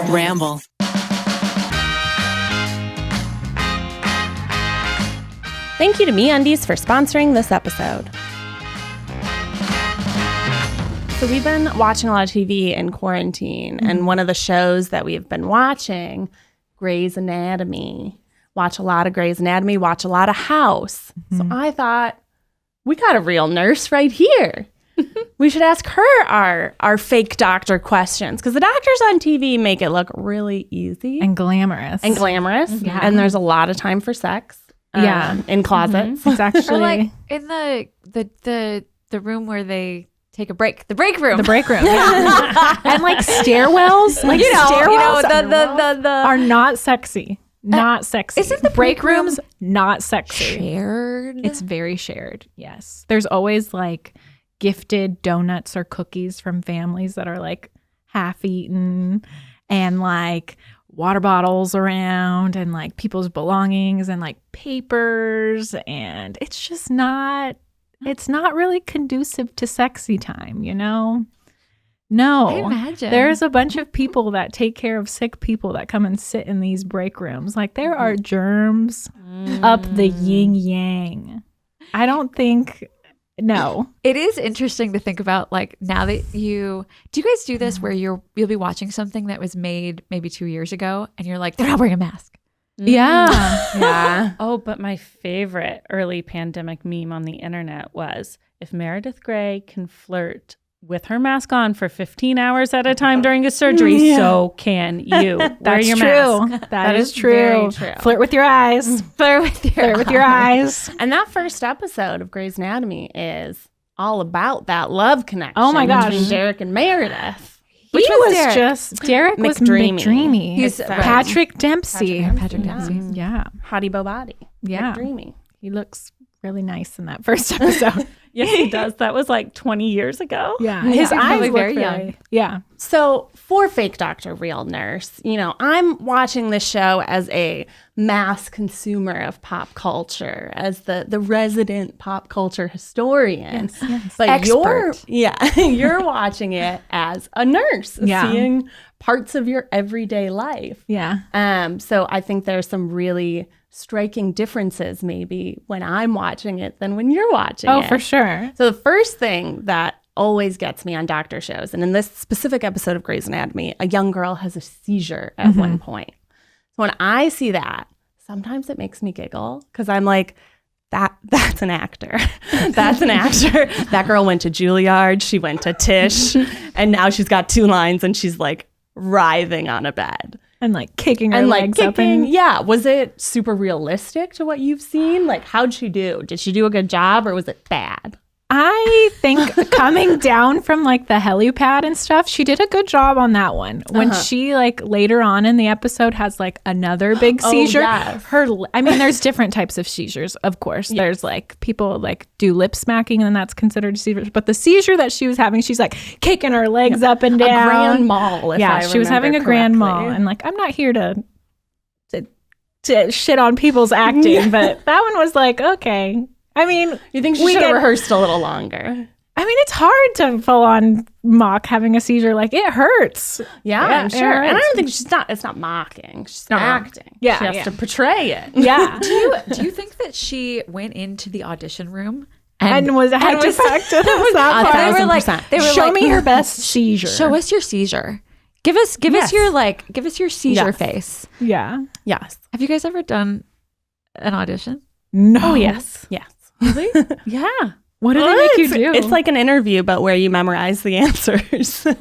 Ramble. Thank you to MeUndies for sponsoring this episode. So we've been watching a lot of TV in quarantine, and one of the shows that we've been watching, Grey's Anatomy. Watch a lot of Grey's Anatomy, watch a lot of House. So I thought, we got a real nurse right here. We should ask her our fake doctor questions, because the doctors on TV make it look really easy. And glamorous. Yeah. And there's a lot of time for sex. In closets. It's actually Or like in the room where they take a break. The break room. the break room. Yeah. And like stairwells. Like stairwells the are not sexy. Not sexy. Isn't the break rooms not sexy? shared? It's very shared. Yes. There's always like gifted donuts or cookies from families that are like half eaten, and like water bottles around, and like people's belongings, and like papers, and it's just not really conducive to sexy time, you know? No. I imagine. There's a bunch of people that take care of sick people that come and sit in these break rooms. Like there are germs up the yin yang. I don't think no. It is interesting to think about, like, now that do you guys do this where you'll be watching something that was made maybe 2 years ago and you're like, they're not wearing a mask. Yeah. Yeah. Oh, but my favorite early pandemic meme on the internet was, if Meredith Grey can flirt with her mask on for 15 hours at a time during a surgery, so can you. That's your true. mask. That is very true. true. Flirt with your eyes. Flirt with your eyes. And that first episode of Grey's Anatomy is all about that love connection Oh my gosh. between Derek and Meredith. Which was was Derek? just Derek was McDreamy. McDreamy. He's Patrick Dempsey. Patrick Dempsey. Yeah. Hottie Bo Body. Yeah. Dreamy. He looks really nice in that first episode. Yes, he does. That was like 20 years ago. Yeah. His He's eyes probably look very very young. Yeah. So for Fake Doctor, Real Nurse, you know, I'm watching this show as a mass consumer of pop culture, as the resident pop culture historian. Yes. But you're Expert. you're watching it as a nurse, Yeah. seeing parts of your everyday life. Yeah. So I think there's some really striking differences maybe when I'm watching it than when you're watching it. Oh, for sure. So the first thing that always gets me on doctor shows, and in this specific episode of Grey's Anatomy, a young girl has a seizure at one point. So when I see that, sometimes it makes me giggle, because I'm like, that's an actor. That's an actor. That girl went to Juilliard, she went to Tisch, and now she's got 2 lines and she's like writhing on a bed. And like kicking her And like legs up. kicking, And yeah. Was it super realistic to what you've seen? Like, how'd she do? Did she do a good job, or was it bad? I think coming down from like the helipad and stuff, she did a good job on that one. When she like later on in the episode has like another big seizure. yes. I mean, there's different types of seizures, of course. There's like people like do lip smacking and that's considered a seizure. But the seizure that she was having, she's like kicking her legs up and down. A grand mal, if I she was having a remember grand mal. correctly. And like, I'm not here to shit on people's acting, but that one was like, okay. I mean, You think she should have rehearsed a little longer? I mean, it's hard to full on mock having a seizure. Like, it hurts. Yeah, Yeah, I'm it sure. And I hurts. don't think it's not mocking. She's not acting. Yeah, She has yeah. to portray it. Yeah. Do you think that she went into the audition room and was had to talk to them? they were like, 1,000%. Show me her best seizure. show us your seizure. Give us your seizure Yes. face. Yeah. Yes. Have you guys ever done an audition? No. Oh, yes. Yes. Yeah. What do they make you do? It's like an interview, but where you memorize the answers. Sounds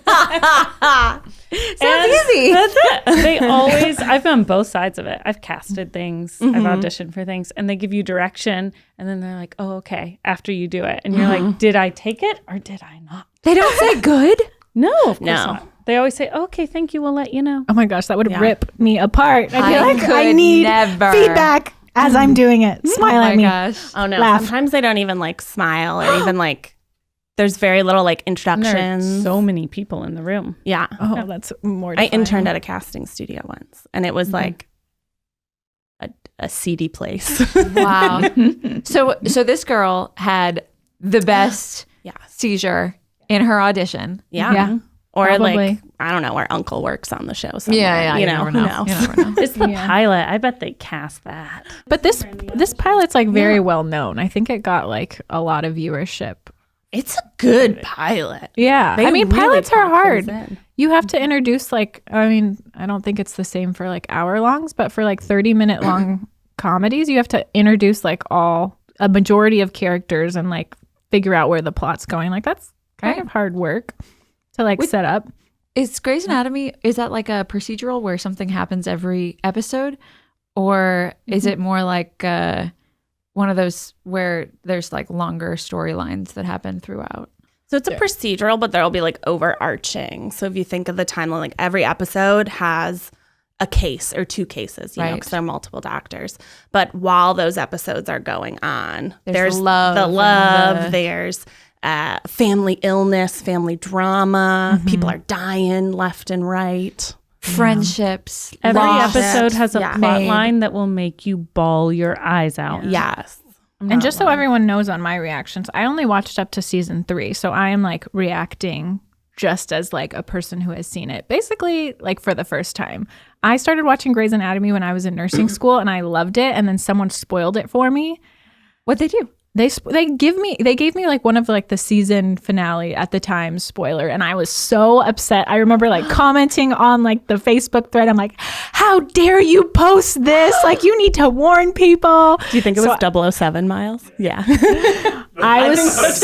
easy. That's it. They always, I've done both sides of it. I've casted things, I've auditioned for things, and they give you direction, and then they're like, oh, okay, after you do it. And you're like, did I take it or did I not? They don't say good. No, of course No. not. They always say, okay, thank you, we'll let you know. Oh my gosh, that would rip me apart. I'd be I like, I could need never. feedback as I'm doing it. Smile at me. Gosh. Oh, no. Laugh. Sometimes they don't even like smile or even like, there's very little like And introductions. there are so many people in the room. Yeah. Oh, that's I mortifying. interned at a casting studio once, and it was like a seedy place. Wow. So this girl had the best Yes. seizure in her audition. Yeah. Yeah. Or Probably. like, I don't know, our uncle works on the show somewhere. Yeah, you you know, never who know. knows? You never know. It's the pilot. I bet they cast that. But this pilot's like very well known. I think it got like a lot of viewership. It's a good pilot. Yeah. They I mean, really pilots are pack things hard. in. You have to introduce like, I mean, I don't think it's the same for like hour-longs, but for like 30-minute long comedies, you have to introduce like a majority of characters and like figure out where the plot's going. Like that's kind of hard work to like set up. Is Grey's Anatomy, is that like a procedural where something happens every episode? Or is it more like one of those where there's like longer storylines that happen throughout? So it's a procedural, but there'll be like overarching. So if you think of the timeline, like every episode has a case or two cases, you know, because there are multiple doctors. But while those episodes are going on, there's the love, there's family illness, family drama. People are dying left and right. Friendships. Every loss. episode has a Yeah. plot line that will make you bawl your eyes out. Yes. And just so everyone knows on my reactions, I only watched up to season 3. So I am like reacting just as like a person who has seen it basically like for the first time. I started watching Grey's Anatomy when I was in nursing school and I loved it. And then someone spoiled it for me. What'd they do? They gave me like one of like the season finale at the time spoiler, and I was so upset. I remember like commenting on like the Facebook thread. I'm like, how dare you post this? Like you need to warn people. Do you think it was 007, Miles? Yeah. I was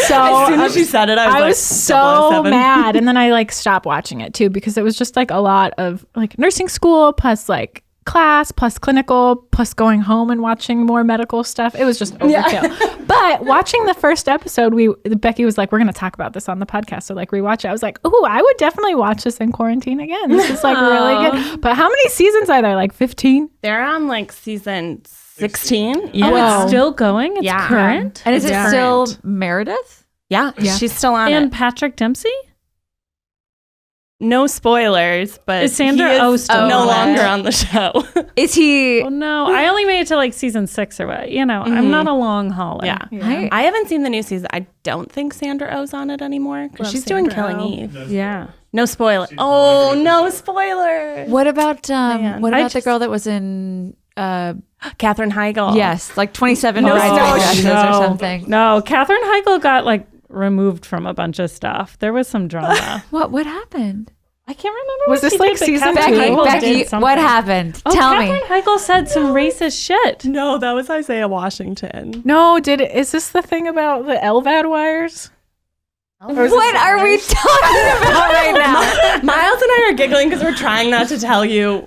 so As soon as she said it, I I was was so 007. mad, and then I like stopped watching it too because it was just like a lot of like nursing school plus like class plus clinical plus going home and watching more medical stuff. It was just overkill. But watching the first episode, Becky was like, we're going to talk about this on the podcast. So like rewatch it. I was like, oh, I would definitely watch this in quarantine again. This is like really good. But how many seasons are there? Like 15? They're on like season 16. Yeah. Whoa. It's still going? It's current? And is it Yeah. still Meredith? Yeah, she's still on And it. Patrick Dempsey? No spoilers, but Is Sandra he Oh is still no on longer it? on the show. Is he? Oh, no. I only made it to like season 6 or what. You know, I'm not a long hauler. Yeah. I- I haven't seen the new season. I don't think Sandra Oh's on it anymore because Love she's doing Sandra Killing Oh. Eve. Yeah. No spoiler. Oh, no spoiler. What about Man. what I about the just- girl that was in? Katherine Heigl. Yes, like 27 No, Bridesmaids no, dresses no. or something. No, Katherine Heigl got like removed from a bunch of stuff. There was some drama. What happened? I can't remember. Was what this she like did, but season Katherine 2? Heigl did Becky, something. what happened? Oh, Tell me. Katherine Heigl said some racist shit. No, that was Isaiah Washington. No, is this the thing about the LVAD wires? What are we talking about right now? Miles and I are giggling because we're trying not to tell you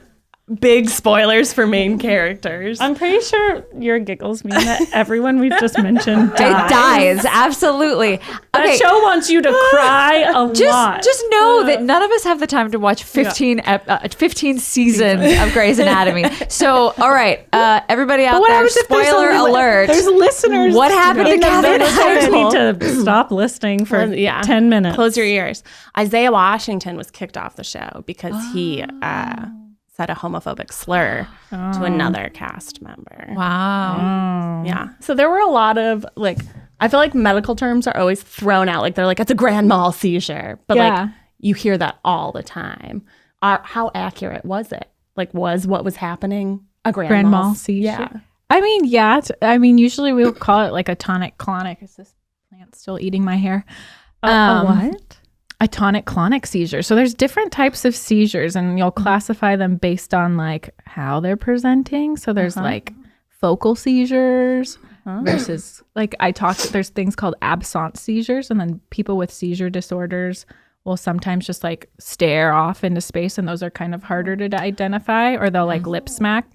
big spoilers for main characters. I'm pretty sure your giggles mean that everyone we've just mentioned It dies. dies, absolutely. That Okay, show wants you to cry a lot. just know that none of us have the time to watch 15 seasons of Grey's Anatomy. So, all right, everybody out what there, happens if there's spoiler only, alert. There's listeners. What happened to in the Katherine Listeners Heigl? need to stop listening for Well, yeah. 10 minutes. Close your ears. Isaiah Washington was kicked off the show because he said a homophobic slur to another cast member. Wow. Yeah. So there were a lot of like, I feel like medical terms are always thrown out. Like they're like, it's a grand mal seizure. But Yeah. like you hear that all the time. How accurate was it? Like was what was happening a grand mal seizure? Yeah. I mean, yeah. Usually we'll call it like a tonic clonic. Is this plant still eating my hair? What? A tonic clonic seizure. So there's different types of seizures and you'll classify them based on like how they're presenting. So there's like focal seizures versus like there's things called absent seizures, and then people with seizure disorders will sometimes just like stare off into space, and those are kind of harder to identify, or they'll like lip smack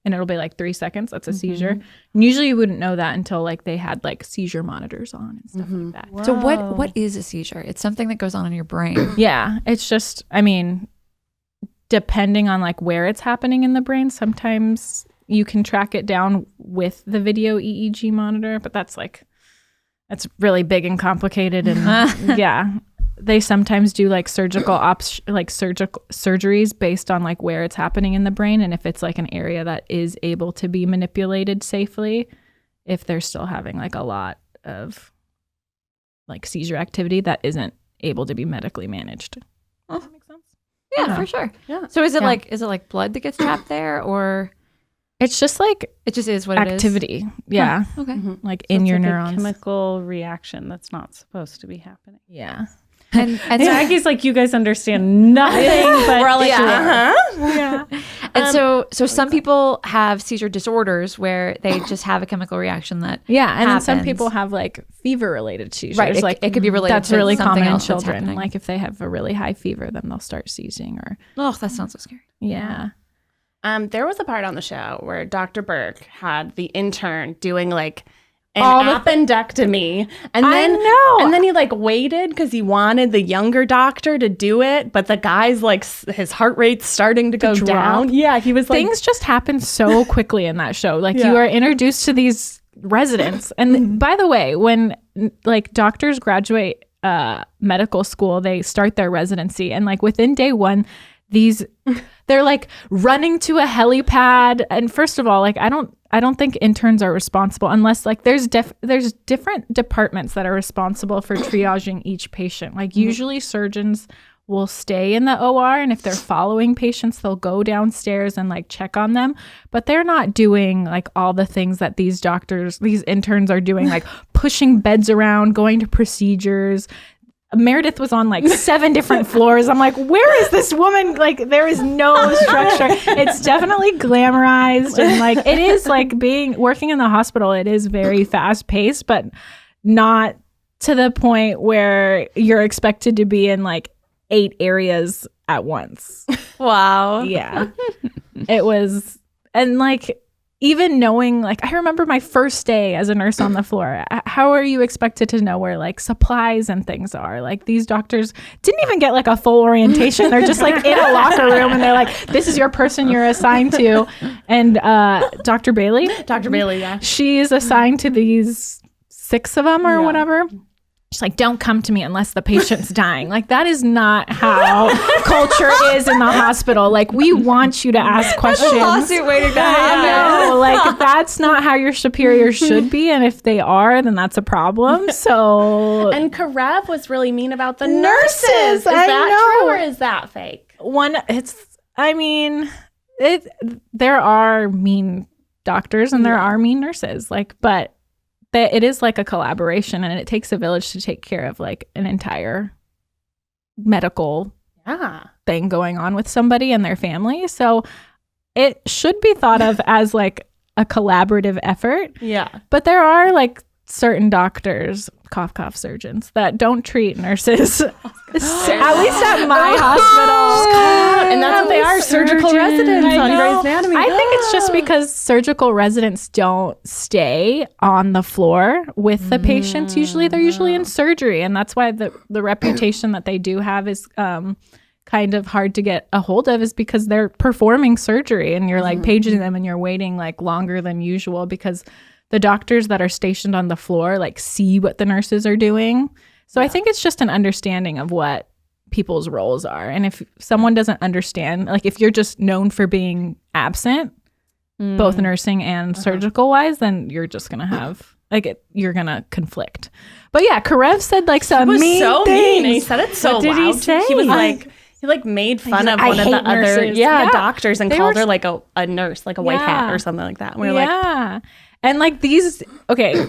and it'll be like 3 seconds. That's a seizure. And usually you wouldn't know that until like they had like seizure monitors on and stuff like that. So what is a seizure? It's something that goes on in your brain. Yeah, it's just, I mean, depending on like where it's happening in the brain, sometimes you can track it down with the video EEG monitor, but that's really big and complicated. And yeah, they sometimes do like surgeries based on like where it's happening in the brain. And if it's like an area that is able to be manipulated safely, if they're still having like a lot of like seizure activity that isn't able to be medically managed. That makes sense. Yeah, for sure. Yeah. So is it like blood that gets trapped there, or It's just like it just is what it is? activity. Yeah. Huh, okay. Like So in it's your like neurons. a chemical reaction that's not supposed to be happening. Yeah. And so, Maggie's like, you guys understand nothing, but we're all like, Yeah. And so some people have seizure disorders where they just have a chemical reaction that Yeah, and then some happens. people have like fever-related seizures. Right, Like it could be related that's to really something common in else that's children. happening. Like if they have a really high fever, then they'll start seizing. Or oh, that sounds so scary. yeah, There was a part on the show where Dr. Burke had the intern doing like an All the appendectomy, and I then know. and then he like waited because he wanted the younger doctor to do it, but the guy's like his heart rate's starting to go drop. down. Yeah, he was like, things just happen so quickly in that show. Like Yeah. you are introduced to these residents, and by the way, when like doctors graduate medical school, they start their residency, and like within day one, they're like running to a helipad. And first of all, like I don't think interns are responsible unless like there's different departments that are responsible for triaging each patient. Like usually surgeons will stay in the OR, and if they're following patients, they'll go downstairs and like check on them. But they're not doing like all the things that these interns are doing, like pushing beds around, going to procedures. Meredith was on like 7 different floors. I'm like, where is this woman? Like, there is no structure. It's definitely glamorized, and like it is like working in the hospital. It is very fast paced, but not to the point where you're expected to be in like 8 areas at once. Wow. Yeah, it was, and like even knowing, like, I remember my first day as a nurse on the floor. How are you expected to know where like supplies and things are? Like these doctors didn't even get like a full orientation. They're just like in a locker room, and they're like, this is your person you're assigned to. And Dr. Bailey, yeah. she is assigned to these 6 of them or whatever. She's like, don't come to me unless the patient's dying. Like, that is not how culture is in the hospital. Like, we want you to ask questions. Lawsuit waiting to happen. No, like, that's not how your superiors should be. And if they are, then that's a problem. So, And Karev was really mean about the nurses. Is I that know. true or is that fake? there are mean doctors and there are mean nurses. Like, but it is like a collaboration, and it takes a village to take care of like an entire medical thing going on with somebody and their family. So it should be thought of as like a collaborative effort. Yeah. But there are like certain doctors, cough surgeons, that don't treat nurses. At least at my hospital. And that's what they are, surgical residents on Grey's Anatomy. I think it's just because surgical residents don't stay on the floor with the patients. Usually they're in surgery, and that's why the reputation that they do have is kind of hard to get a hold of, is because they're performing surgery, and you're like paging them, and you're waiting like longer than usual because the doctors that are stationed on the floor like see what the nurses are doing. So I think it's just an understanding of what people's roles are. And if someone doesn't understand, like if you're just known for being absent, both nursing and surgical wise, then you're just going to have you're going to conflict. But yeah, Karev said like some mean so things. mean, and he said it so What did loud. he say? He was like, he like made fun of one of the other nurses. Yeah. doctors and They called were- her like a nurse, like a white hat or something like that. And we were like, yeah. And like these, okay,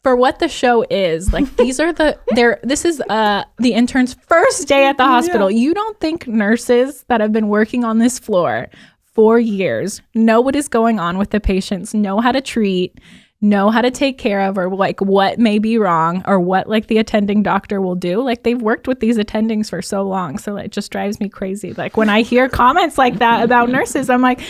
for what the show is, like these are this is the intern's first day at the hospital. You don't think nurses that have been working on this floor for years know what is going on with the patients, know how to treat, know how to take care of, or like what may be wrong, or what like the attending doctor will do. Like they've worked with these attendings for so long. So it just drives me crazy. Like when I hear comments like that about nurses, I'm like,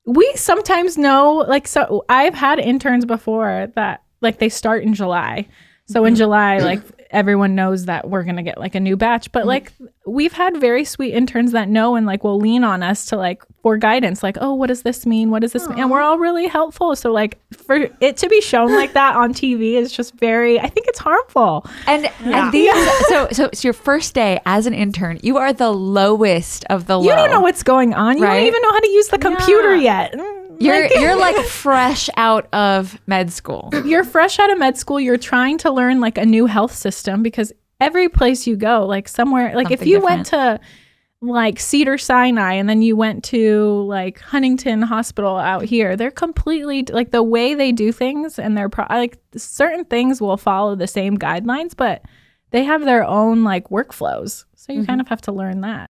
we sometimes know, like, so I've had interns before that like they start in July. So in July, like everyone knows that we're going to get like a new batch, but like we've had very sweet interns that know and like will lean on us to like for guidance, like, oh, what does this mean? What does this mean? And we're all really helpful. So like for it to be shown like that on TV is just I think it's harmful. And these, so it's your first day as an intern. You are the lowest of the low. You don't know what's going on. You Right? don't even know how to use the computer yet. You're like fresh out of med school. You're fresh out of med school. You're trying to learn like a new health system because every place you go, like somewhere, like if Something you different. went to like Cedar Sinai and then you went to like Huntington Hospital out here, they're completely like the way they do things, and they're like certain things will follow the same guidelines, but they have their own like workflows. So you kind of have to learn that.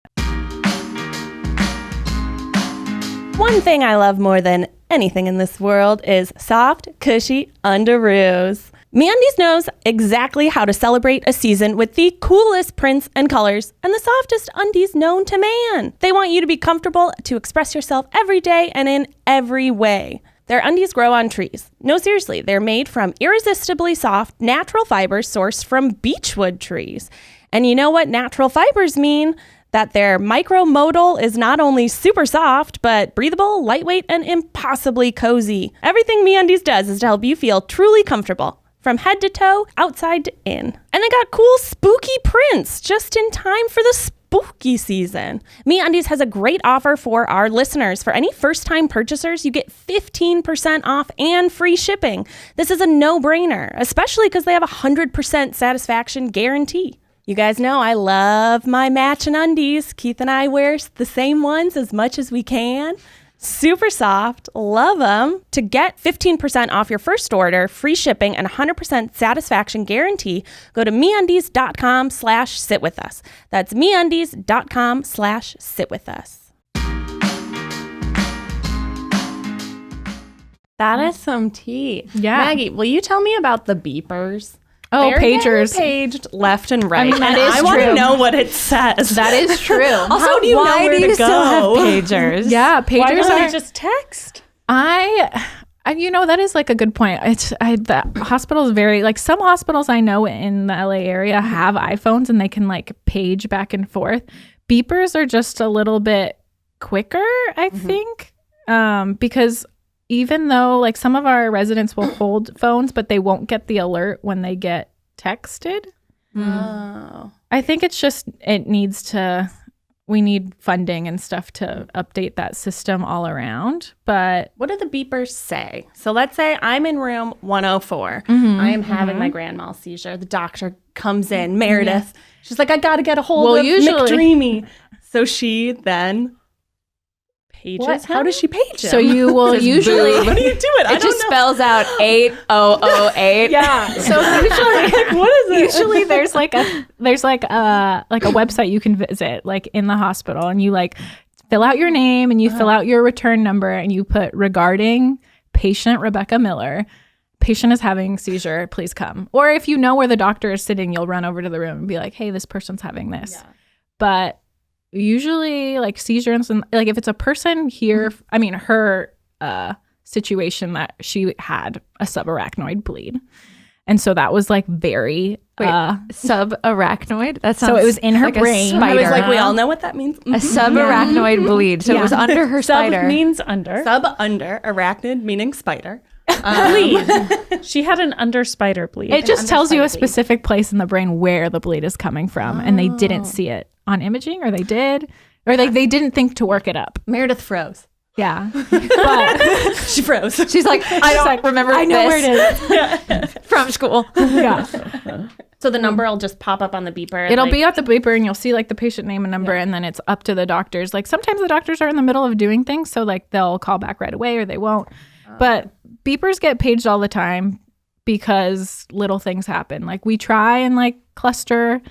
One thing I love more than anything in this world is soft, cushy underoos. MeUndies knows exactly how to celebrate a season with the coolest prints and colors and the softest undies known to man. They want you to be comfortable to express yourself every day and in every way. Their undies grow on trees. No, seriously, they're made from irresistibly soft, natural fibers sourced from beechwood trees. And you know what natural fibers mean? That their micromodal is not only super soft, but breathable, lightweight, and impossibly cozy. Everything MeUndies does is to help you feel truly comfortable, from head to toe, outside to in. And they got cool, spooky prints just in time for the spooky season. MeUndies has a great offer for our listeners. For any first-time purchasers, you get 15% off and free shipping. This is a no-brainer, especially because they have a 100% satisfaction guarantee. You guys know I love my matching undies. Keith and I wear the same ones as much as we can. Super soft, love them. To get 15% off your first order, free shipping, and 100% satisfaction guarantee, go to MeUndies.com/sitwithus. That's MeUndies.com/sitwithus. That is some tea. Yeah. Maggie, will you tell me about the beepers? Oh, They're pagers. getting paged left and right. I mean, that and is I want to true. know what it says. That is true. Also, do you know Why where do to you still have go? pagers? Yeah, Why pagers don't are they just text? I you know, that is like a good point. The hospital is very, like some hospitals I know in the LA area have iPhones and they can like page back and forth. Beepers are just a little bit quicker, I think, because even though like some of our residents will hold phones, but they won't get the alert when they get texted. Oh. I think it's just, we need funding and stuff to update that system all around. But What do the beepers say? So let's say I'm in room 104. I am having my grand mal seizure. The doctor comes in, Meredith. She's like, I got to get a hold of McDreamy. So she then pages. What? How does she page him? so you will usually... What do you do it? I It don't just know. spells out 8008. Yeah. So usually, What is it? usually there's like a website you can visit like in the hospital, and you like fill out your name and you fill out your return number and you put regarding patient Rebecca Miller. Patient is having seizure. Please come. Or if you know where the doctor is sitting, you'll run over to the room and be like, hey, this person's having this. Yeah. But usually like seizure and like if it's a person here, I mean her situation that she had a subarachnoid bleed, and so that was like very Subarachnoid? That sounds so it was in her like a brain. I was spider. like, we all know what that means. A subarachnoid bleed. So it was under her Sub spider. means under. Sub under, arachnid meaning spider. Bleed. She had an under spider bleed. It just tells you a spider bleed. specific place in the brain where the bleed is coming from, and they didn't see it on imaging, or they did, or they didn't think to work it up. Meredith froze. Yeah, but She froze. She's like, I don't remember I know this where it is. from school. Yeah, So the number will just pop up on the beeper. it'll be at the beeper, and you'll see like the patient name and number, and then it's up to the doctors. Like sometimes the doctors are in the middle of doing things, so like they'll call back right away or they won't. But beepers get paged all the time because little things happen. Like we try and like cluster,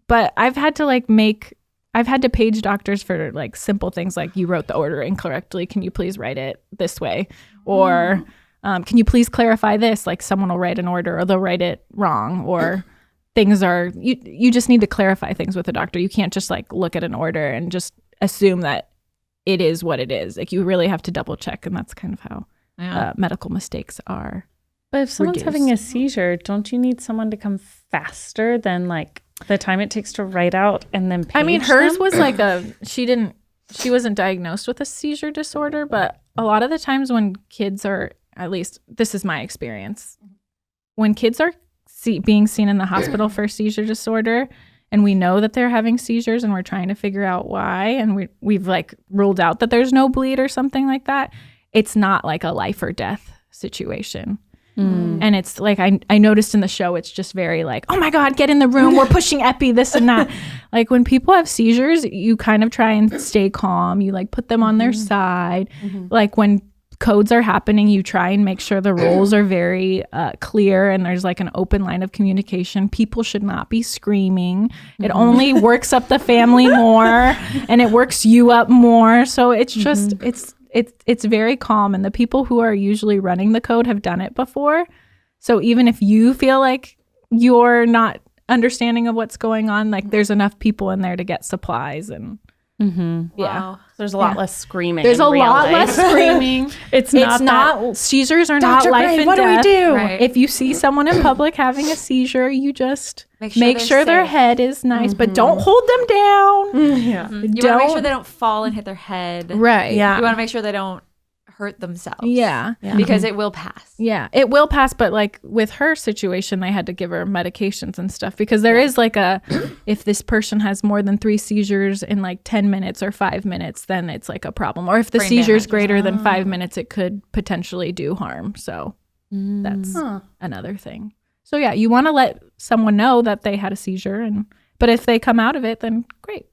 but I've had to page doctors for like simple things like you wrote the order incorrectly. Can you please write it this way? Or can you please clarify this? Like someone will write an order or they'll write it wrong, or things are, you just need to clarify things with the doctor. You can't just like look at an order and just assume that it is what it is. Like you really have to double check, and that's kind of how medical mistakes are. But if someone's reduced. having a seizure, don't you need someone to come faster than like the time it takes to write out and then page I mean, hers them? was like she wasn't diagnosed with a seizure disorder, but a lot of the times when kids are, at least this is my experience, when kids are being seen in the hospital for seizure disorder, and we know that they're having seizures and we're trying to figure out why, and we've like ruled out that there's no bleed or something like that, it's not like a life or death situation. And it's like, I noticed in the show, it's just very like, oh my God, get in the room. We're pushing epi, this and that. Like when people have seizures, you kind of try and stay calm. You like put them on their side. Like when codes are happening, you try and make sure the roles are very clear and there's like an open line of communication. People should not be screaming. It only works up the family more and it works you up more. So it's just, it's very calm. And the people who are usually running the code have done it before. So even if you feel like you're not understanding of what's going on, like there's enough people in there to get supplies and Wow. There's a lot less screaming. there's in a real lot life. less screaming. It's not seizures are Dr. not life Gray, and what do we death. do? Right. If you see someone in public having a seizure, you just make sure their safe. head is nice, but don't hold them down. Yeah. You want to make sure they don't fall and hit their head. Right. Yeah. You want to make sure they don't hurt themselves. Yeah. Because it will pass. Yeah, it will pass, but like with her situation, they had to give her medications and stuff because there is like if this person has more than 3 seizures in like 10 minutes or 5 minutes, then it's like a problem. Or if the Brain seizure is damage. greater than 5 minutes, it could potentially do harm. So that's another thing. So yeah, you want to let someone know that they had a seizure, but if they come out of it, then great.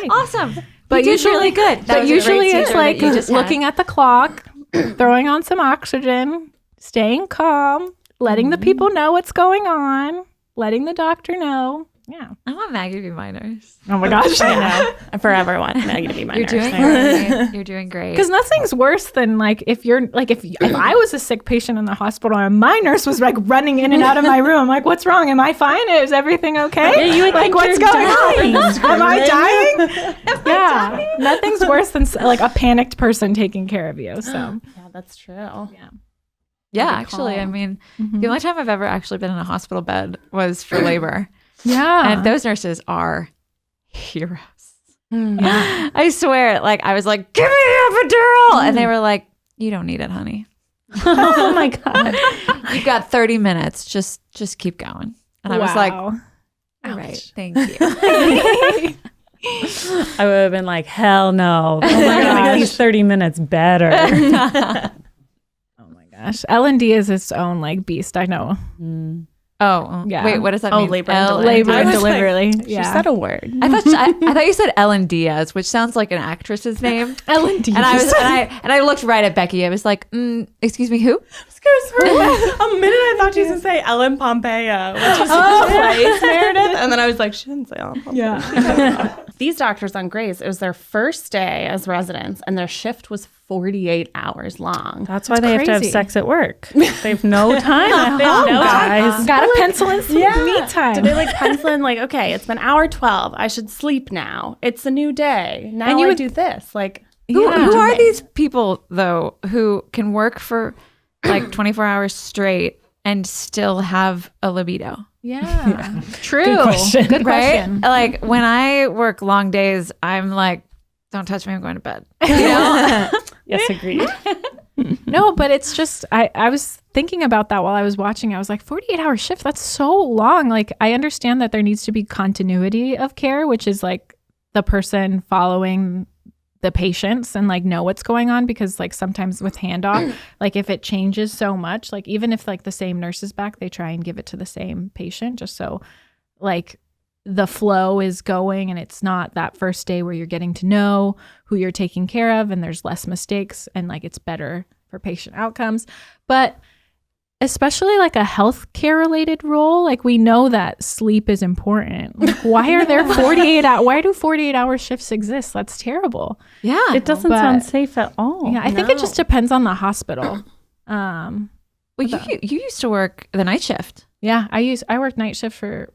Awesome. But You did usually really good. That But was a usually great it's seizure like that you just had. looking at the clock, throwing on some oxygen, staying calm, letting the people know what's going on, letting the doctor know. Yeah. I want Maggie to be my nurse. Oh my gosh. I know. I forever want Maggie to be my You're nurse. doing great. You're doing great. Because nothing's worse than like if you're like if I was a sick patient in the hospital and my nurse was like running in and out of my room, I'm like, what's wrong? Am I fine? Is everything okay? Yeah, you would like think what's you're going dying. on? Am I dying? Yeah. Nothing's worse than like a panicked person taking care of you. So Yeah, that's true. Yeah, actually, I mean, the only time I've ever actually been in a hospital bed was for labor. yeah. And those nurses are heroes. Yeah. I swear, like, I was like, give me an epidural. And they were like, you don't need it, honey. Oh my God. You've got 30 minutes. Just keep going. And I was like, Wow. all right, thank you. I would have been like, hell no. Oh my God, make these 30 minutes better. Oh my gosh. L&D is its own like beast. I know. Oh, Yeah. wait, what does that Oh, mean? labor and L- delivery. Labor I and was like, delivery. She yeah. said a word. I thought you said Ellen Diaz, which sounds like an actress's name. L&D. And I looked right at Becky. I was like, excuse me, who? For a minute, I thought she was going to say Ellen Pompeia, which is place Meredith. And then I was like, she didn't say Ellen Pompeia. Yeah. These doctors on Grace, it was their first day as residents, and their shift was 48 hours long. That's why they have to have crazy. sex at work. They have no time at home, guys. Gotta pencil in some me time. Did they like pencil in like, okay, it's been hour 12. I should sleep now. It's a new day. Now And you I would- do this. Like, Who Yeah. are these people, though, who can work for like 24 hours straight and still have a libido? Yeah. True. Good question. Good Right? question. Like when I work long days, I'm like, don't touch me, I'm going to bed. You know? Yes, agreed. No, but it's just I was thinking about that while I was watching. I was like, 48-hour shift, that's so long. Like I understand that there needs to be continuity of care, which is like the person following the patients and like know what's going on, because like sometimes with handoff, like if it changes so much, like even if like the same nurse is back, they try and give it to the same patient just so like the flow is going and it's not that first day where you're getting to know who you're taking care of and there's less mistakes and like it's better for patient outcomes. But especially like a healthcare related role, like we know that sleep is important. Like, why are there 48 do 48-hour shifts exist? That's terrible. Yeah. It doesn't But- sound safe at all. Yeah, I think it just depends on the hospital. Well, you used to work the night shift. Yeah, I worked night shift for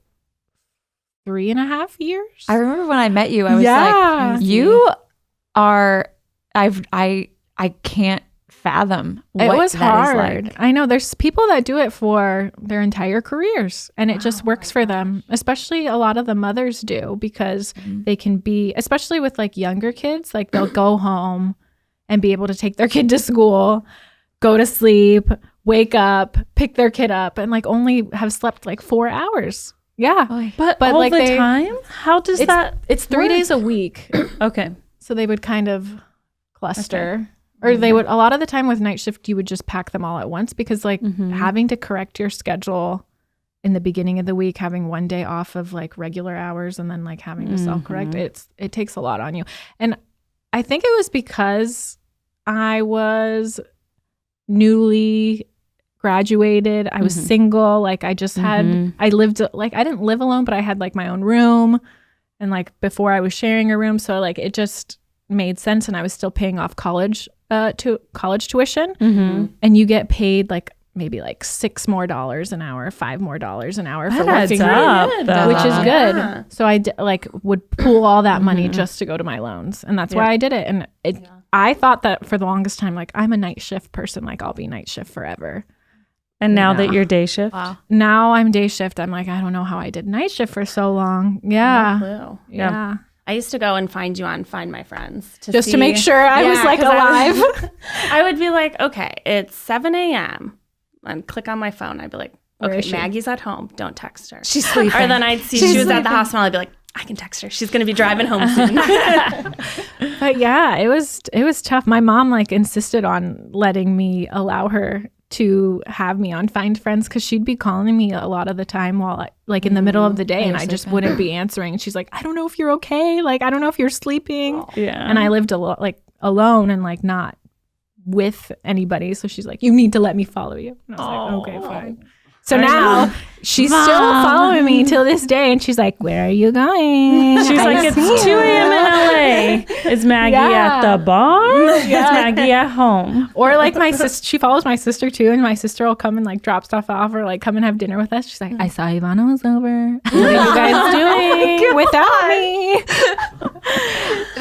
3.5 years. I remember when I met you, I was Yeah. like, you are, I can't fathom what It was that is hard. like. I know there's people that do it for their entire careers and it just works for them. Especially a lot of the mothers do, because they can be, especially with like younger kids, like they'll go home and be able to take their kid to school, go to sleep, wake up, pick their kid up, and like only have slept like 4 hours. Yeah. Oy. But But, all like, the they- time? How does that It's 3 work? days a week. Okay. So they would kind of cluster. Or they would, a lot of the time with night shift, you would just pack them all at once because like having to correct your schedule in the beginning of the week, having one day off of like regular hours and then like having to self-correct, it takes a lot on you. And I think it was because I was newly graduated. I was single. Like I just had, I lived, like I didn't live alone, but I had like my own room. And like before I was sharing a room. So like it just made sense. And I was still paying off college tuition. And you get paid like maybe like $6 more an hour, $5 more an hour for working, which is good. Yeah. So I would pool all that money just to go to my loans. And that's why I did it. And I thought that for the longest time, like I'm a night shift person, like I'll be night shift forever. And now that you're day shift? Wow. Now I'm day shift. I'm like, I don't know how I did night shift for so long. Yeah. No clue. Yeah. I used to go and find you on Find My Friends. To make sure I was like alive. I would be like, okay, it's 7 a.m. and click on my phone. I'd be like, okay, Maggie's at home. Don't text her. She's sleeping. Or then I'd see she was at the hospital. I'd be like, I can text her. She's going to be driving home soon. But yeah, it was tough. My mom like insisted on letting me allow her to have me on Find Friends because she'd be calling me a lot of the time while like in the middle of the day and I just wouldn't be answering. And she's like, I don't know if you're okay. Like, I don't know if you're sleeping. Yeah. And I lived alone and like not with anybody. So she's like, you need to let me follow you. And I was like, okay, fine. So now she's still following me till this day. And she's like, where are you going? She's like, it's 2 a.m. in LA. Is Maggie at the bar? Is Maggie at home? Or like my sister, she follows my sister too. And my sister will come and like drop stuff off or like come and have dinner with us. She's like, I saw Ivana was over. What are you guys doing without me?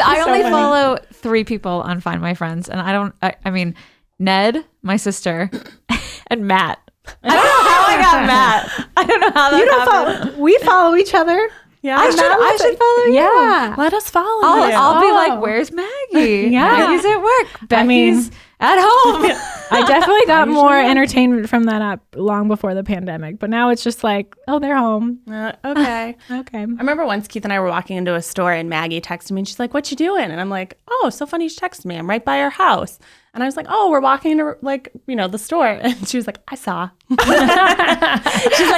I only follow 3 people on Find My Friends. And I mean, Ned, my sister, and Matt. I don't know how I got Matt. I don't know how that happened. We follow each other. Yeah, I should follow you. Yeah, let us follow you. I'll be like, where's Maggie? Maggie's at work. Becky's at home. I definitely got more entertainment from that app long before the pandemic, but now it's just like, oh, they're home. Okay. Okay. I remember once Keith and I were walking into a store and Maggie texted me and she's like, what you doing? And I'm like, oh, so funny you texted me. I'm right by your house. And I was like, oh, we're walking into the store. And she was like, I saw. She's like,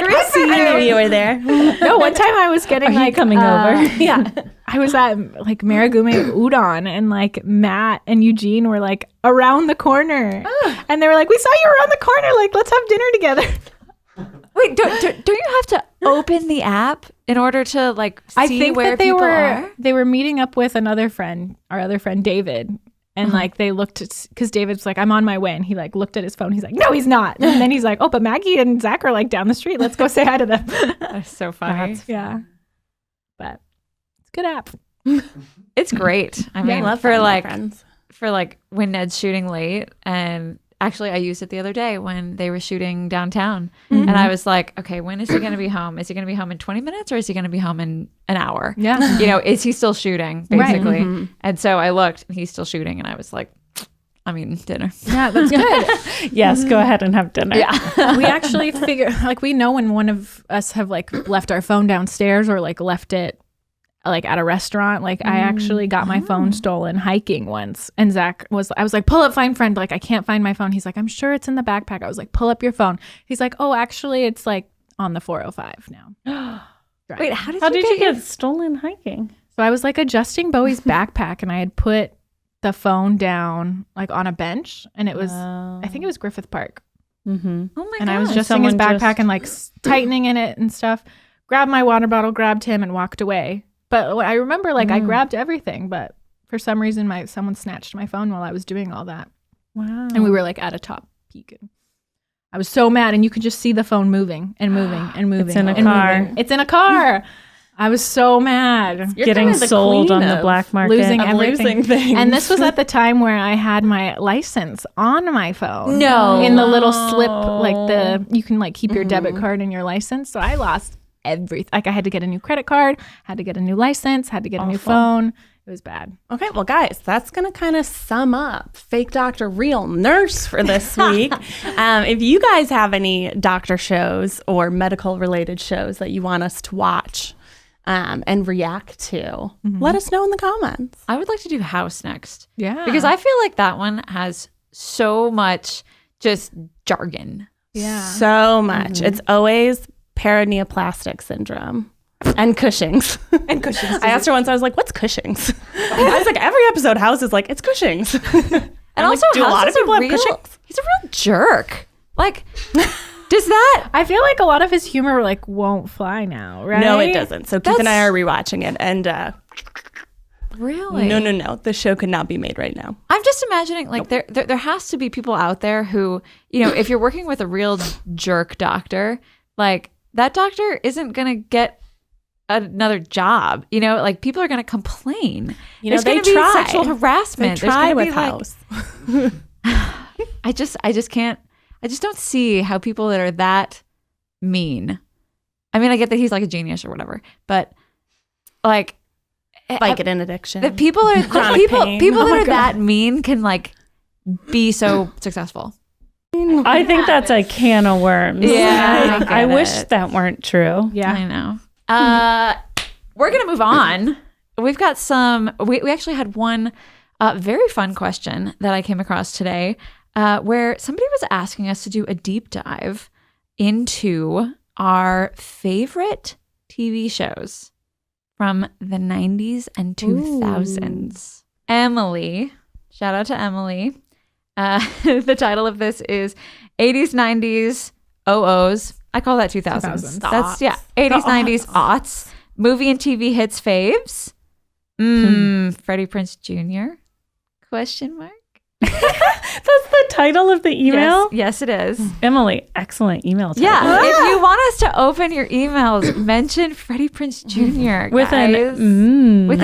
I knew you were there. No, one time I was getting coming over. Yeah. I was at like Marigume Udon and like Matt and Eugene were like around the corner. And they were like, we saw you around the corner. Like, let's have dinner together. Wait, don't you have to open the app in order to like see I think where that they people were are? They were meeting up with another friend, our other friend David. And like they looked at, because David's like, I'm on my way. And he like looked at his phone. He's like, no, he's not. And then he's like, oh, but Maggie and Zach are like down the street. Let's go say hi to them. That's so funny. Yeah. But it's a good app. It's great. I mean, love for friends. when Ned's shooting late, and actually I used it the other day when they were shooting downtown, and I was like, okay, when is he going to be home? Is he going to be home in 20 minutes or is he going to be home in an hour? Yeah. Is he still shooting basically? Right. And so I looked and he's still shooting and I was like, I mean, dinner. Yeah, that's good. Yes, go ahead and have dinner. Yeah. We actually figure, like, we know when one of us have like left our phone downstairs or like left it like at a restaurant. Like I actually got my phone stolen hiking once, and I was like, pull up Find Friend. Like I can't find my phone. He's like, I'm sure it's in the backpack. I was like, pull up your phone. He's like, oh, actually it's like on the 405 now. Wait, how did you get stolen hiking? So I was like adjusting Bowie's backpack, and I had put the phone down like on a bench, and it was I think it was Griffith Park. Mm-hmm. Oh my god! And I was adjusting his backpack and like tightening in it and stuff. Grabbed my water bottle, grabbed him, and walked away. But I remember like I grabbed everything, but for some reason someone snatched my phone while I was doing all that. Wow! And we were like at a top peak. I was so mad, and you could just see the phone moving and moving and moving. It's in a car. Moving. It's in a car. I was so mad. You're getting sold on the black market. Losing everything. Things. And this was at the time where I had my license on my phone. No. In the little slip, like you can like keep your debit card in your license. So I lost everything. Like I had to get a new credit card, had to get a new license, had to get a new phone. It was bad. Okay, well, guys, that's going to kind of sum up Fake Doctor, Real Nurse for this week. If you guys have any doctor shows or medical-related shows that you want us to watch, and react to, let us know in the comments. I would like to do House next. Yeah. Because I feel like that one has so much just jargon. Yeah. So much. It's always perineoplastic syndrome. And Cushing's. I asked her once, I was like, what's Cushing's? I was like, every episode House is like, it's Cushing's. And also, do a lot of people have real, Cushing's? he's a real jerk. Like, does that... I feel like a lot of his humor like won't fly now, right? No, it doesn't. So Keith and I are rewatching it. And Really? no. The show could not be made right now. I'm just imagining, like, there has to be people out there who, you know, if you're working with a real jerk doctor, like, that doctor isn't going to get another job, you know, like people are going to complain. You know, There's going to be sexual harassment. They try There's with gonna be, House. I just can't. I just don't see how people that are that mean. I mean, I get that he's like a genius or whatever, but like Vicodin addiction. the people are Chronic pain. people Oh that my are God. that mean can like be so successful. I think that's a can of worms. Yeah, I get wish it. that weren't true. Yeah. I know. We're gonna move on. We've got some. We actually had one very fun question that I came across today, where somebody was asking us to do a deep dive into our favorite TV shows from the 90s and 2000s. Emily, shout out to Emily. The title of this is 80s, 90s, OOs. I call that 2000s. That's, yeah, 80s, 90s, aughts. Movie and TV hits faves. Freddie Prinze Jr.? Question mark? That's the title of the email? Yes, it is. Emily, excellent email title. Yeah, if you want us to open your emails, mention Freddie Prinze Jr. With guys. with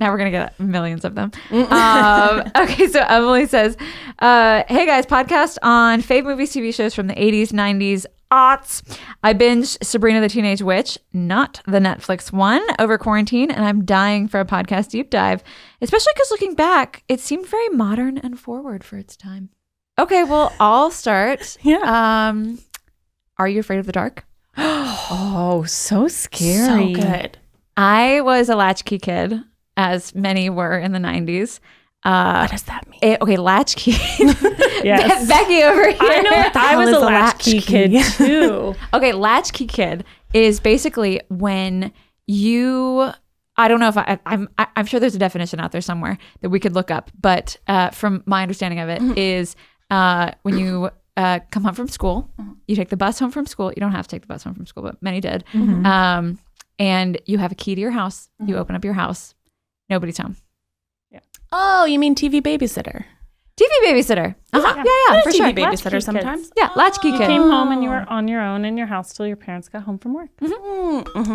Now we're going to get millions of them. Okay, so Emily says, hey guys, podcast on fave movies, TV shows from the 80s, 90s, aughts. I binged Sabrina the Teenage Witch, not the Netflix one, over quarantine, and I'm dying for a podcast deep dive, especially because looking back, it seemed very modern and forward for its time. Okay, well, I'll start. Yeah. Are you afraid of the dark? Oh, so scary. So good. I was a latchkey kid, as many were in the 90s. What does that mean? Okay, latchkey. Yes. Becky over here. I know I was is a a latchkey latchkey? kid too. Okay, latchkey kid is basically when you. I don't know if I'm sure there's a definition out there somewhere that we could look up, but from my understanding of it is when you come home from school, you take the bus home from school. You don't have to take the bus home from school, but many did. And you have a key to your house. You open up your house. Nobody's home. Oh, you mean TV babysitter? TV babysitter. Yeah, for TV sure. babysitter Latchkey kids. sometimes. Yeah, latchkey You kid. came home and you were on your own in your house till your parents got home from work.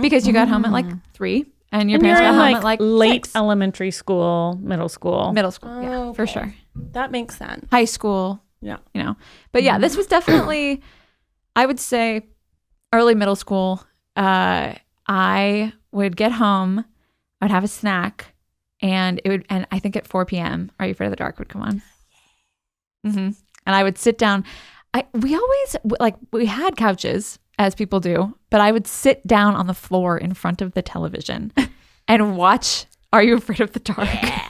Because you got home at like 3 and your And parents you're got in home like at like late 6. elementary school, middle school. Middle school. Yeah, for Okay. sure. That makes sense. High school, Yeah. you know. But yeah, this was definitely, I would say, early middle school. I would get home, I'd have a snack, and I think at 4 p.m., Are You Afraid of the Dark would come on. And I would sit down. We always, we had couches, as people do, but I would sit down on the floor in front of the television and watch Are You Afraid of the Dark? Yeah.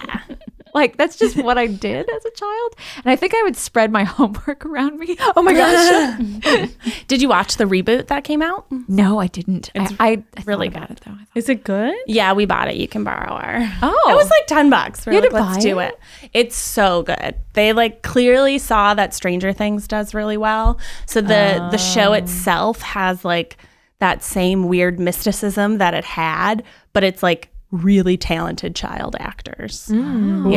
Like, that's just what I did as a child. And I think I would spread my homework around me. Oh my gosh. Did you watch the reboot that came out? No, I didn't. I really thought about it though. Is it good? Yeah, we bought it. You can borrow our. Oh. It was like $10. We're You had like, to let's buy do it? it. It's so good. They like clearly saw that Stranger Things does really well. So the show itself has like that same weird mysticism that it had, but it's like really talented child actors. Yeah,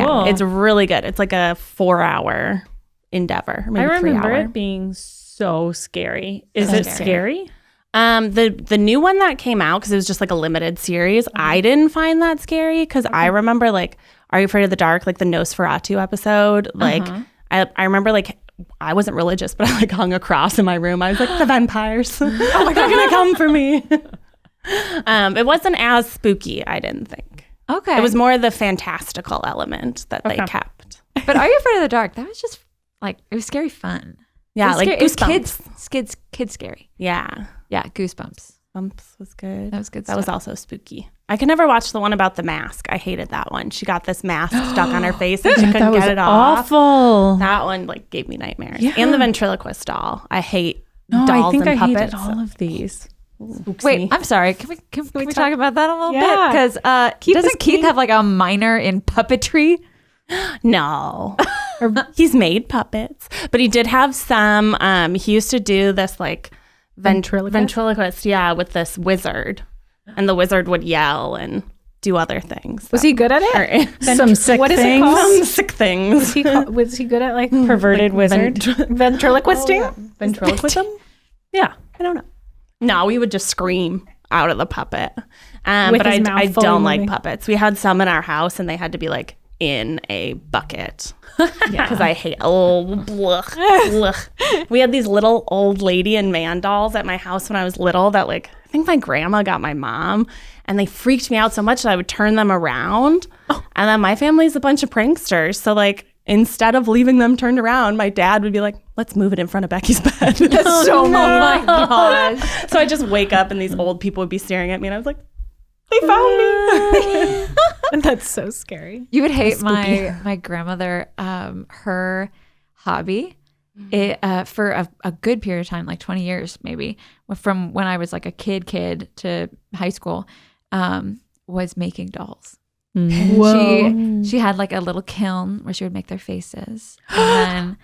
Cool. it's really good. It's like a 4-hour endeavor. Maybe I remember 3-hour. it being so scary. Is So it scary. scary? The new one that came out, because it was just like a limited series, I didn't find that scary because I remember like Are You Afraid of the Dark, like the Nosferatu episode. Like I remember like I wasn't religious, but I like hung a cross in my room. I was like, the vampires. Oh my God, they're gonna come for me. It wasn't as spooky, I didn't think. Okay. It was more the fantastical element that they kept. But Are You Afraid of the Dark? That was just like, it was scary fun. Yeah, It was like scary. It was Goosebumps. kids scary. Yeah. Yeah, Goosebumps. Bumps was good. That was good That was stuff. also spooky. I could never watch the one about the mask. I hated that one. She got this mask stuck on her face and she couldn't get it off. Awful. That one like gave me nightmares. Yeah. And the ventriloquist doll. I hate No, dolls I think and I puppets. hated all of these. Spooks Wait, me. I'm sorry. Can we talk about that a little bit? Yeah. Because doesn't Keith have like a minor in puppetry? No. He's made puppets, but he did have some. He used to do this like ventriloquist, yeah, with this wizard, and the wizard would yell and do other things. Was he good at it? Some sick what is it things. called? Some sick things. Was he good at like Perverted wizard. ventriloquisting? Ventriloquism? Yeah. I don't know. No, we would just scream out of the puppet. With But his I mouth fully don't like moving. puppets. We had some in our house, and they had to be like in a bucket because I hate we had these little old lady and man dolls at my house when I was little that like I think my grandma got my mom, and they freaked me out so much that I would turn them around. And then my family's a bunch of pranksters, so like instead of leaving them turned around, my dad would be like, let's move it in front of Becky's bed. That's so my gosh. So I just wake up and these old people would be staring at me, and I was like, they found me. That's so scary. You would hate my grandmother. Her hobby, for a good period of time, like 20 years maybe, from when I was like a kid to high school, was making dolls. And she had like a little kiln where she would make their faces, and then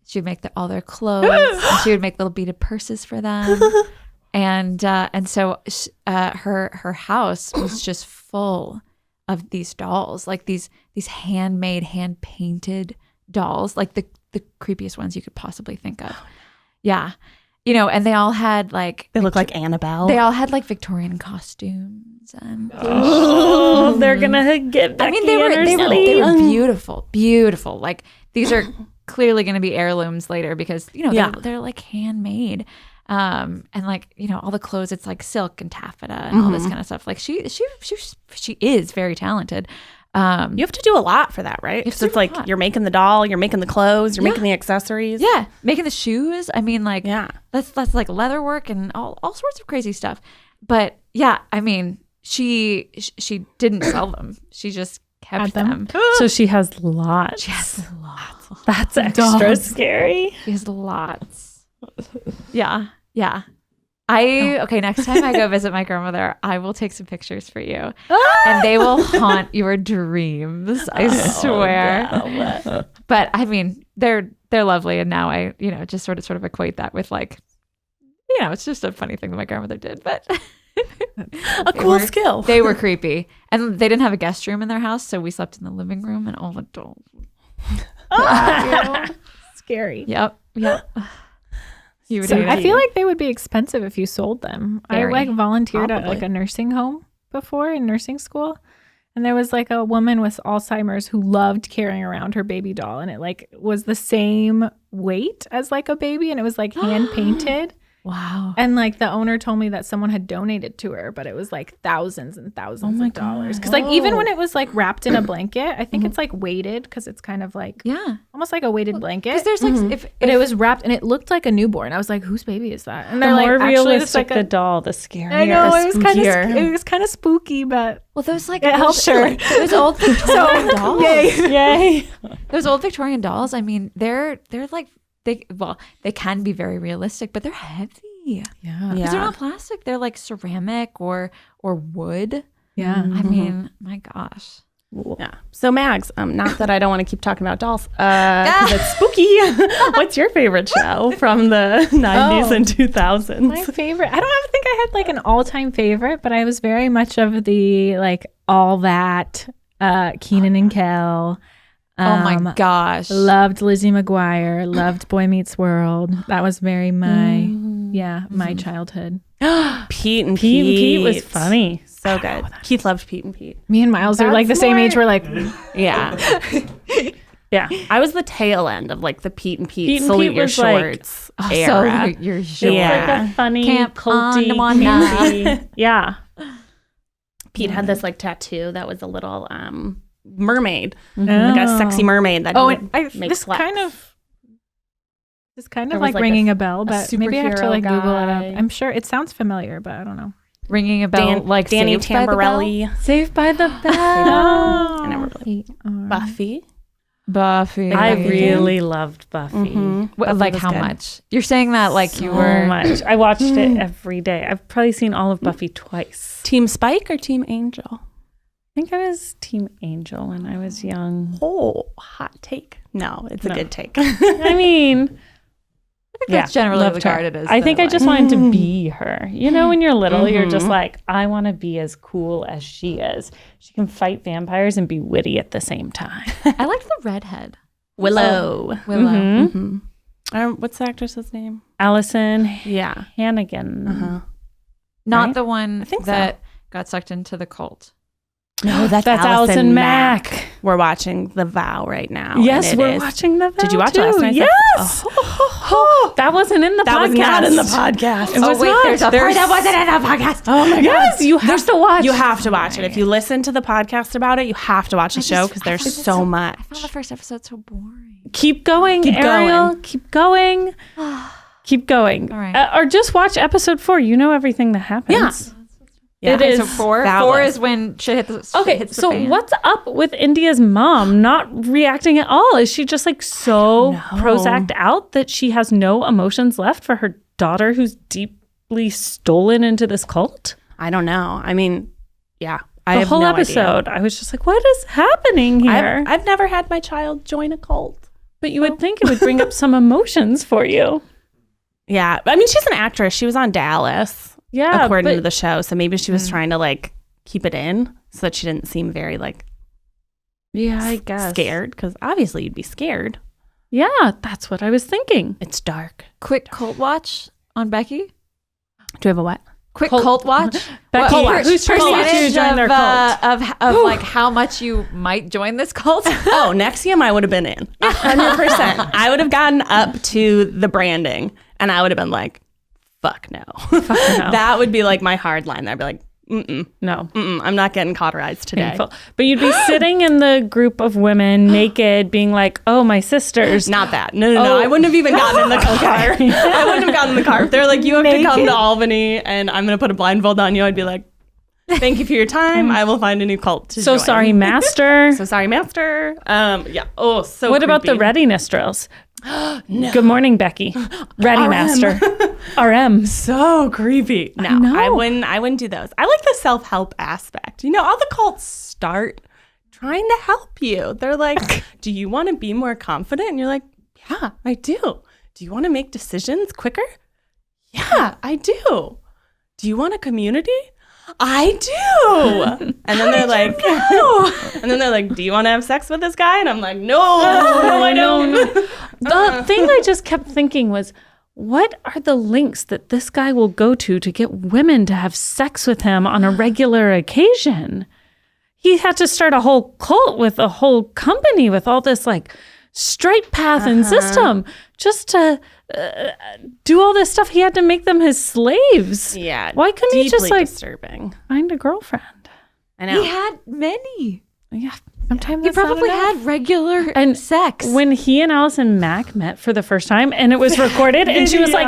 she would make all their clothes, and she would make little beaded purses for them. And so her house was just full of these dolls, like these handmade, hand painted dolls, like the creepiest ones you could possibly think of. Yeah, and they all had like They look like Annabelle. they all had like Victorian costumes, and Oh, they're gonna get Becky. I mean they were beautiful. Like these are clearly going to be heirlooms later because they're like handmade. And like all the clothes, it's like silk and taffeta and all this kind of stuff. Like she is very talented. You have to do a lot for that, right? Because it's like you're making the doll, you're making the clothes, you're making the accessories. Yeah, making the shoes. I mean, like that's like leather work and all sorts of crazy stuff. But yeah, I mean, she didn't sell them. She just kept them. So she has lots. She has lots. That's extra scary. She has lots. Yeah. Okay, next time I go visit my grandmother, I will take some pictures for you. And they will haunt your dreams, I swear. No. But I mean, they're lovely, and now I, just sort of equate that with like, it's just a funny thing that my grandmother did, but A cool skill. They were creepy. And they didn't have a guest room in their house, so we slept in the living room and all the dolls. Scary. Yep. You would So hate I it. feel like they would be expensive if you sold them. Very. I like volunteered at Probably. like a nursing home before in nursing school. And there was like a woman with Alzheimer's who loved carrying around her baby doll. And it like was the same weight as like a baby. And it was like hand painted. Wow. And like the owner told me that someone had donated to her, but it was like thousands and thousands of dollars. Because like even when it was like wrapped in a blanket, I think it's like weighted because it's kind of like almost like a weighted blanket. Because there's like, But it was wrapped and it looked like a newborn. I was like, whose baby is that? And The they're like, more actually, realistic it's like the a, doll, the scarier. I know the it was kind of spooky, but well, those like, it helped her. those old Victorian dolls. Yay. Those old Victorian dolls, I mean, they're like, they can be very realistic, but they're heavy. Yeah. Because they're not plastic. They're like ceramic or wood. Yeah. I mean, my gosh. Yeah. So Mags, not that I don't want to keep talking about dolls, because it's spooky. What's your favorite show from the 90s and 2000s? My favorite. I don't think I had like an all-time favorite, but I was very much of the like all that Keenan and Kel. Oh my gosh. Loved Lizzie McGuire. Loved Boy Meets World. That was very my my childhood. Pete and Pete was funny. So good. Keith loved Pete and Pete. Me and Miles are like the same age. We're like, Yeah. Yeah. I was the tail end of like the Pete and Pete, Pete and salute Pete your was, like, shorts era. So you're sure. Yeah. Like a funny, Camp culty, on the campy. Yeah. Pete had this like tattoo that was a little mermaid, like a sexy mermaid that he would make this flex. kind of It's kind There of was, like like, ringing a bell, but maybe I have to superhero like Google it guy. up. I'm sure it sounds familiar, but I don't know. Ringing a bell, like Danny Saved by the Bell? Tamborelli. Saved by the Bell. I never really. Buffy. Buffy. I Buffy. really loved Buffy. Mhm. What, Buffy like was how good. much? You're saying that like you So were much. I watched it every day. I've probably seen all of Buffy twice. Team Spike or Team Angel? I think I was Team Angel when I was young. Oh, hot take. No, it's a No. good take. I mean, that's generally loved her. regarded as I think I the, just wanted to be her. You know, when you're little, you're just Mhm. like, I want to be as cool as she is. She can fight vampires and be witty at the same time. I liked the redhead. Willow. Willow. Mhm. Mm-hmm. What's the actress's name? Allison Yeah. Hannigan. Uh-huh. Not Right? the one I think so. that got sucked into the cult. No, That's Allison Mack. We're watching The Vow right now. Yes, and it we're is- watching the. Did you watch too. it last night? Yes. That wasn't in the That podcast. was not in the podcast. It was not. there's a part that wasn't in the podcast. Oh my Yes, god. you have to watch. You have to watch it. If you listen to the podcast about it, you have to watch the show because there's so much. I found the first episode so boring. Keep going, Keep Ariel. going. Keep going. Keep going. All right. Or just watch episode 4. You know everything that happens. Yeah. It is So four Fabulous. is when shit hits the Okay, hits the so fan. what's up with India's mom not reacting at all? Is she just like so know. Prozac'd out that she has no emotions left for her daughter who's deeply stolen into this cult? I don't know. I mean, yeah. I The have whole no episode, I was just like, what is happening here? idea. I've never had my child join a cult. But you would think it would bring up some emotions for you. Yeah. I mean, she's an actress. She was on Dallas, Yeah, according but to the show. So maybe she was trying to like keep it in so that she didn't seem very like yeah, I guess. scared. Because obviously you'd be scared. Yeah, that's what I was thinking. It's dark. quick cult watch on Becky? Do we have a what? Quick Cult- cult watch? Becky, Cult watch. who's trying to get you to Percentage join their cult? of like how much you might join this cult? Oh, Nexium I would have been in. 100%. I would have gotten up to the branding and I would have been like, fuck no. no. That would be like my hard line. I'd be like, No. I'm not getting cauterized today. Painful. But you'd be sitting in the group of women naked being like, oh, my sisters. Not that. No. I wouldn't have even gotten in the car. I wouldn't have gotten in the car. If they're like, you have to come to Albany and I'm going to put a blindfold on you, I'd be like, thank you for your time. I will find a new cult to So join. sorry, master. So sorry, master. Yeah. Oh, so What about the creepy. readiness drills? Good morning, Becky. Ready, master. RM. So creepy. No, know. I wouldn't do those. I like the self-help aspect. You know, all the cults start trying to help you. They're like, do you want to be more confident? And you're like, yeah, I do. Do you want to make decisions quicker? Yeah, I do. Do you want a community? I do. And then they're like, and then they're like, do you want to have sex with this guy? And I'm like, no, I don't. The thing I just kept thinking was, what are the links that this guy will go to get women to have sex with him on a regular occasion? He had to start a whole cult with a whole company with all this like straight path and system just to do all this stuff. He had to make them his slaves. Yeah. Why couldn't he just deeply like disturbing? find a girlfriend? I know. He had many. Yeah, sometimes He that's not probably enough. had regular And sex. When he and Allison Mack met for the first time and it was recorded and she was like,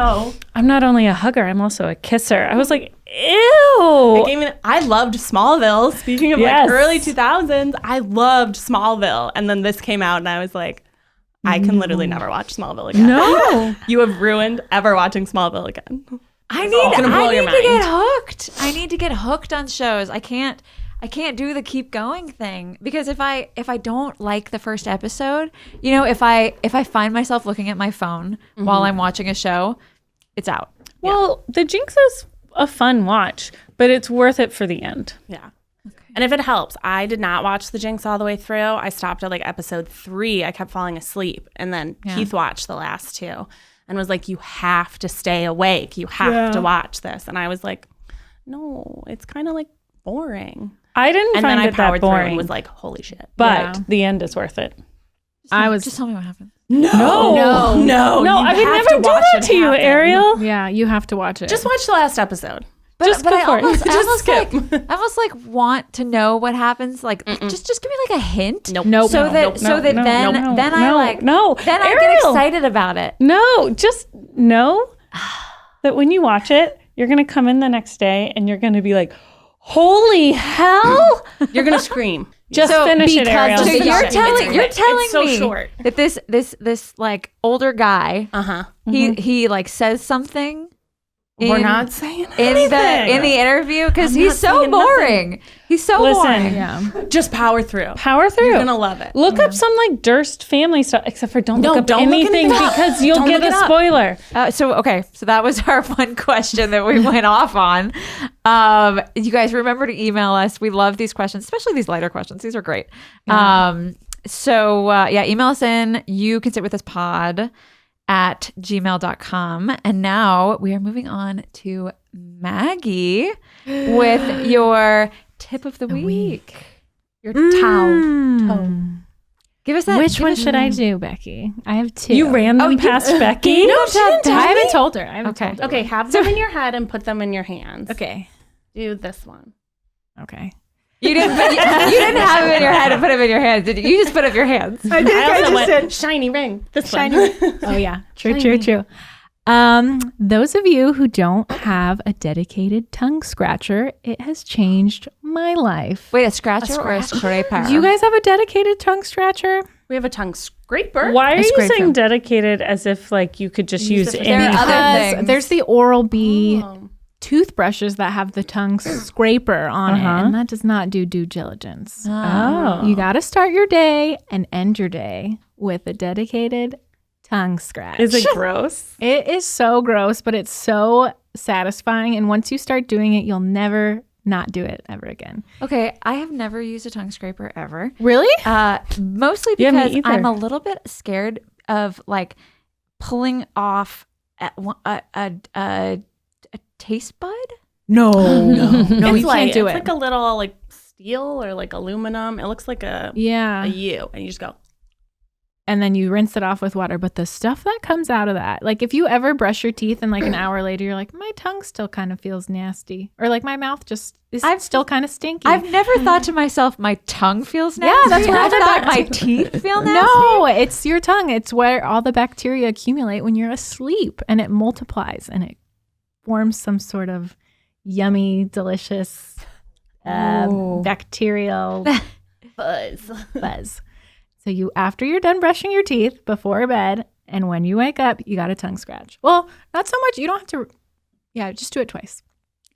I'm not only a hugger, I'm also a kisser. I was like, ew. I loved Smallville. Speaking of Yes. like early 2000s, I loved Smallville. And then this came out and I was like, I can literally never watch Smallville again. No. You have ruined ever watching Smallville again. I gonna blow your need to mind. get hooked. I need to get hooked on shows. I can't do the keep going thing because if I don't like the first episode, you know, if I find myself looking at my phone while I'm watching a show, it's out. Well, The Jinx is a fun watch, but it's worth it for the end. Yeah. And if it helps, I did not watch The Jinx all the way through. I stopped at like episode 3. I kept falling asleep. And then Keith watched the last 2 and was like, you have to stay awake. You have to watch this. And I was like, no, it's kind of like boring. I didn't And find then I it that powered through boring, and was like, holy shit. but the end is worth it. Just tell me what happened. No. No, you I would have never to do watch that it to you, happen. Ariel. Yeah, you have to watch it. Just watch the last episode. Just go for it. I almost like want to know what happens. Like, just give me like a hint. Nope. So that then I get excited about it. No, just know that when you watch it, you're going to come in the next day and you're going to be like, holy hell. You're going to scream. Just finish it, Ariel. So you're telling It's so me short. that this like older guy, he like says something. We're not saying in the interview because he's so boring. He's so boring. Yeah. Just power through. You're You're gonna love it. Look up some like Durst family stuff, except for don't look up anything because you'll Don't get look a it up. spoiler. So that was our one question that we went off on. You guys remember to email us. We love these questions, especially these lighter questions. These are great. Email us in. You can sit with us pod at gmail.com. And now we are moving on to Maggie with your tip of the week. Your toe. Give us that. Which one should I do, Becky? I have two. You random past Becky? No, she didn't tell I haven't me. told her. I haven't told her. Okay, have them in your head and put them in your hands. Okay. Do this one. Okay. You didn't have him in your head and put him in your hands, did you? You just put up your hands. I also went shiny ring. This Shiny. one. Oh yeah. True. Those of you who don't have a dedicated tongue scratcher, it has changed my life. Wait, a scratcher or a scraper? Do you guys have a dedicated tongue scratcher? We have a tongue scraper. Why are you scraper. saying dedicated as if like you could just use it for any? There are other Because things. there's the Oral-B Oh. toothbrushes that have the tongue scraper on it, and that does not do due diligence. Oh. You got to start your day and end your day with a dedicated tongue scratch. Is it gross? It is so gross, but it's so satisfying. And once you start doing it, you'll never not do it ever again. Okay, I have never used a tongue scraper ever. Really? Mostly Yeah, me because either. I'm a little bit scared of like pulling off a taste bud. No. It's you like, can't do it's it. like a little like steel or like aluminum. It looks like a Yeah. U, and you just go. And then you rinse it off with water. But the stuff that comes out of that, like if you ever brush your teeth and like an hour later, you're like, my tongue still kind of feels nasty. Or like my mouth just is still kind of stinky. I've never thought to myself, my tongue feels nasty. Yeah, that's what I I thought thought. my teeth feel nasty. No, it's your tongue. It's where all the bacteria accumulate when you're asleep, and it multiplies and it forms some sort of yummy, delicious bacterial buzz. So you, after you're done brushing your teeth before bed, and when you wake up, you got a tongue scratch. Well, not so much. You don't have to. Yeah, just do it twice.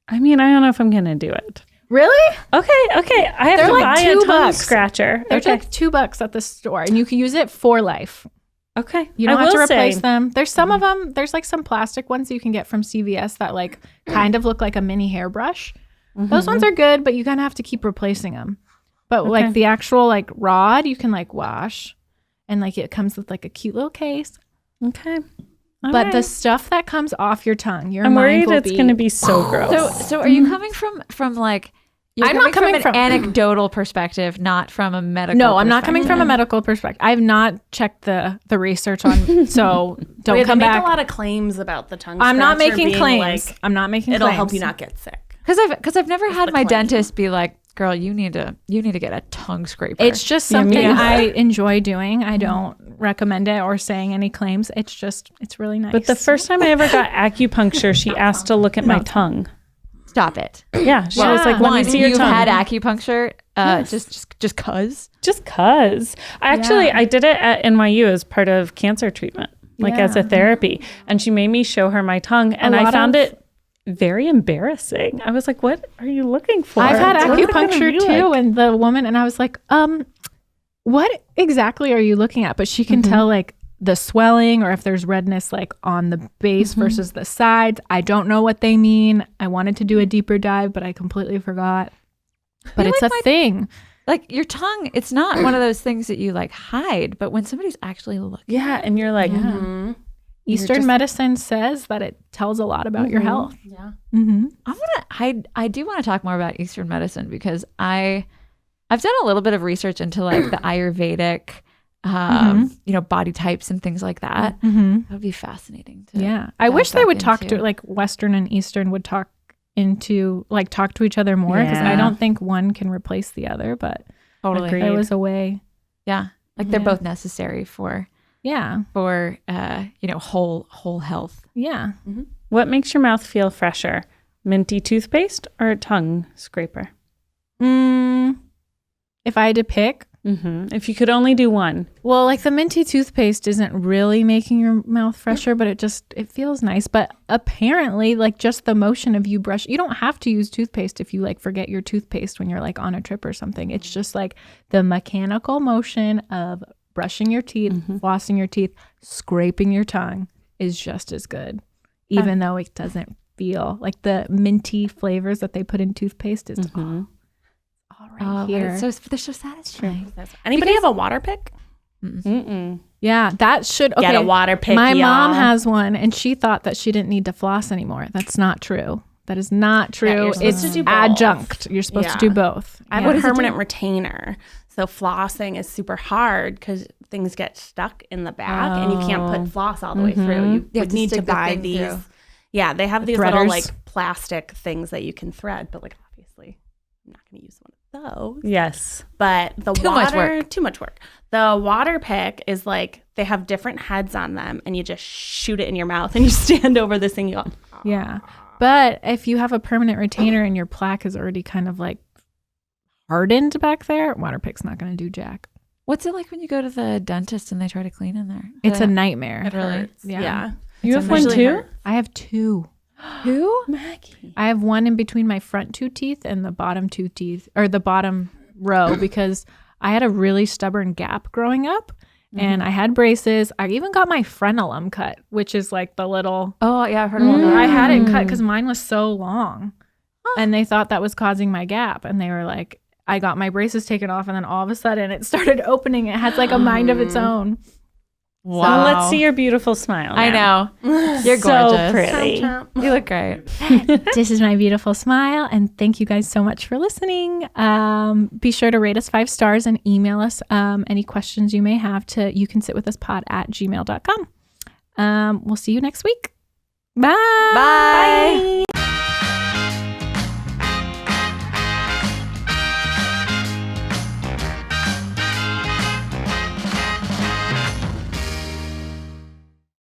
I mean, I don't know if I'm gonna do it. Really? Okay. I have They're to like buy a $2. tongue scratcher. They're Okay. like $2 at the store, and you can use it for life. Okay. You don't I have to will replace say, them. There's some of them. There's like some plastic ones you can get from CVS that like kind of look like a mini hairbrush. Those ones are good, but you kind of have to keep replacing them. But like the actual like rod, you can like wash, and like it comes with like a cute little case. Okay. All But right. the stuff that comes off your tongue, your I'm mind worried will it's gonna be so gross. So are you coming from like? You're I'm not coming an from- anecdotal perspective, not from a medical. No, I'm not coming from a medical perspective. I've not checked the research on, so don't Wait, come they back. make a lot of claims about the tongue. I'm not scratcher making being claims. Like, I'm not making it'll claims. help you not get sick. Because I've never had the my claim. dentist be like, "Girl, you need to get a tongue scraper." It's just Yeah, me something either. I enjoy doing. I don't recommend it or saying any claims. It's really nice. But the first time I ever got acupuncture, she asked to look at my tongue. Stop it. Yeah, she was like, "Let me see your You've tongue." had acupuncture, just cause. Just cause. I did it at NYU as part of cancer treatment, like as a therapy. And she made me show her my tongue, and I found it very embarrassing. I was like, "What are you looking for?" I've had What's it gonna acupuncture be too, like? and the woman, and I was like, what exactly are you looking at? But she can tell like the swelling or if there's redness like on the base versus the sides. I don't know what they mean. I wanted to do a deeper dive, but I completely forgot. But it's like a thing. Like your tongue, it's not one of those things that you like hide, but when somebody's actually looking, Yeah, and you're like, Eastern medicine says that it tells a lot about your health. Yeah. I do want to talk more about Eastern medicine because I've done a little bit of research into like the Ayurvedic, body types and things like that. That would be fascinating. Yeah. I wish they would talk to like Western and Eastern would talk into like talk to each other more, because I Yeah. don't think one can replace the other, but Totally. Agreed. there was a way. Yeah. Like they're Yeah. both necessary for Yeah. whole health. Yeah. What makes your mouth feel fresher? Minty toothpaste or a tongue scraper? If I had to pick, If you could only do one. well, like the minty toothpaste isn't really making your mouth fresher, but it feels nice. But apparently, like just the motion of you brush, you don't have to use toothpaste if you like forget your toothpaste when you're like on a trip or something. It's just like the mechanical motion of brushing your teeth, flossing your teeth, scraping your tongue is just as good, even though it doesn't feel like the minty flavors that they put in toothpaste is all right here. They're so satisfying. Anybody have a water pick? Yeah, that should Get a water pick. My mom y'all. has one, and she thought that she didn't need to floss anymore. That's not true. That is not true. you're supposed It's to do both. adjunct. You're supposed to Yeah. do both. I Yeah. have a permanent retainer. So flossing is super hard because things get stuck in the back and you can't put floss all the way through. You have would to need to stick the buy thing these. through. Yeah, they have these little threaders. like plastic things that you can thread, but like obviously I'm not going to use one of those. Yes. But the Too much water, work. too much work. The water pick is like they have different heads on them and you just shoot it in your mouth and you stand over this thing. You go, Yeah. But if you have a permanent retainer and your plaque is already kind of like hardened back there, water pick's not going to do jack. What's it like when you go to the dentist and they try to clean in there? It's a nightmare. It really. Yeah. You have one Especially too? her. I have two. Who? Maggie. I have one in between my front two teeth and the bottom two teeth, or the bottom row, because I had a really stubborn gap growing up and I had braces. I even got my frenulum cut, which is like the little, Oh yeah, I've heard about that. I had it cut because mine was so long and they thought that was causing my gap. And they were like, I got my braces taken off and then all of a sudden it started opening. It has like a mind of its own. So let's see your beautiful smile. I now. know. You're So gorgeous. pretty. You look great. This is my beautiful smile, and thank you guys so much for listening. Be sure to rate us 5 stars and email us any questions you may have to youcansitwithuspod@gmail.com. We'll see you next week. Bye. Bye.